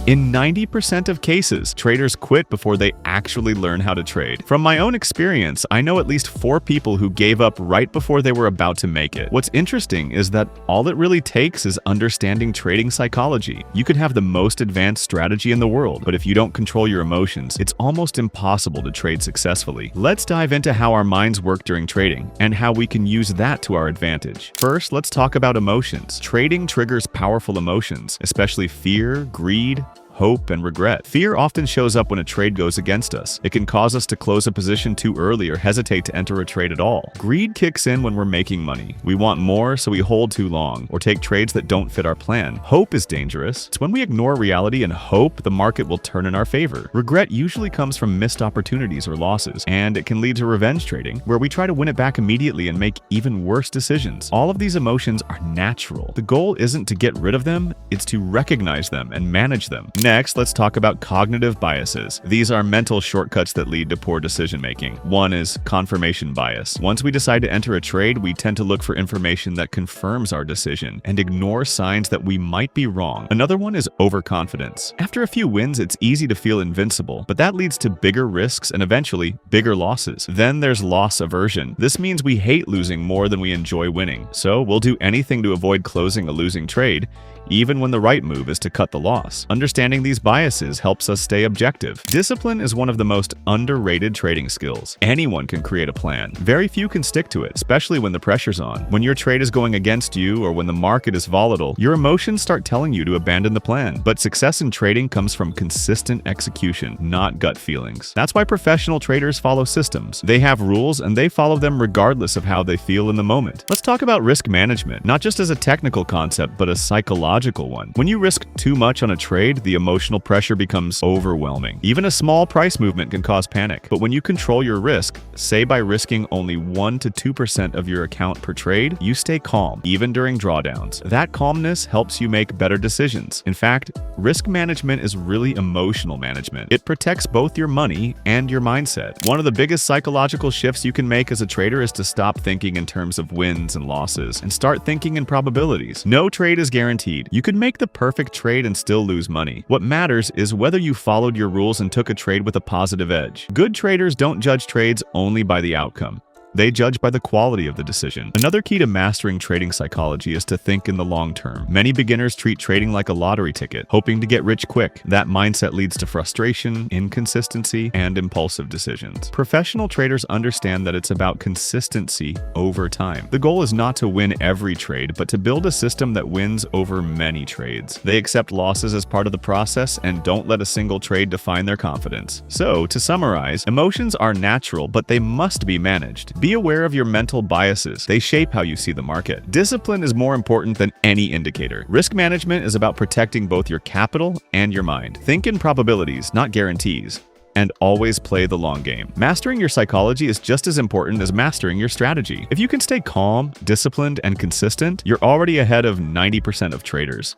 In 90% of cases, traders quit before they actually learn how to trade. From my own experience, I know at least 4 people who gave up right before they were about to make it. What's interesting is that all it really takes is understanding trading psychology. You could have the most advanced strategy in the world, but if you don't control your emotions, it's almost impossible to trade successfully. Let's dive into how our minds work during trading and how we can use that to our advantage. First, let's talk about emotions. Trading triggers powerful emotions, especially fear, greed, hope, and regret. Fear often shows up when a trade goes against us. It can cause us to close a position too early or hesitate to enter a trade at all. Greed kicks in when we're making money. We want more, so we hold too long or take trades that don't fit our plan. Hope is dangerous. It's when we ignore reality and hope the market will turn in our favor. Regret usually comes from missed opportunities or losses, and it can lead to revenge trading, where we try to win it back immediately and make even worse decisions. All of these emotions are natural. The goal isn't to get rid of them, it's to recognize them and manage them. Next, let's talk about cognitive biases. These are mental shortcuts that lead to poor decision-making. One is confirmation bias. Once we decide to enter a trade, we tend to look for information that confirms our decision and ignore signs that we might be wrong. Another one is overconfidence. After a few wins, it's easy to feel invincible, but that leads to bigger risks and eventually bigger losses. Then there's loss aversion. This means we hate losing more than we enjoy winning, so we'll do anything to avoid closing a losing trade, even when the right move is to cut the loss. Understanding these biases helps us stay objective. Discipline is one of the most underrated trading skills. Anyone can create a plan. Very few can stick to it, especially when the pressure's on. When your trade is going against you or when the market is volatile, your emotions start telling you to abandon the plan. But success in trading comes from consistent execution, not gut feelings. That's why professional traders follow systems. They have rules and they follow them regardless of how they feel in the moment. Let's talk about risk management, not just as a technical concept, but a psychological one. When you risk too much on a trade, the emotional pressure becomes overwhelming. Even a small price movement can cause panic. But when you control your risk, say by risking only 1 to 2% of your account per trade, you stay calm, even during drawdowns. That calmness helps you make better decisions. In fact, risk management is really emotional management. It protects both your money and your mindset. One of the biggest psychological shifts you can make as a trader is to stop thinking in terms of wins and losses and start thinking in probabilities. No trade is guaranteed. You could make the perfect trade and still lose money. What matters is whether you followed your rules and took a trade with a positive edge. Good traders don't judge trades only by the outcome. They judge by the quality of the decision. Another key to mastering trading psychology is to think in the long term. Many beginners treat trading like a lottery ticket, hoping to get rich quick. That mindset leads to frustration, inconsistency, and impulsive decisions. Professional traders understand that it's about consistency over time. The goal is not to win every trade, but to build a system that wins over many trades. They accept losses as part of the process and don't let a single trade define their confidence. So, to summarize, emotions are natural, but they must be managed. Be aware of your mental biases. They shape how you see the market. Discipline is more important than any indicator. Risk management is about protecting both your capital and your mind. Think in probabilities, not guarantees. And always play the long game. Mastering your psychology is just as important as mastering your strategy. If you can stay calm, disciplined, and consistent, you're already ahead of 90% of traders.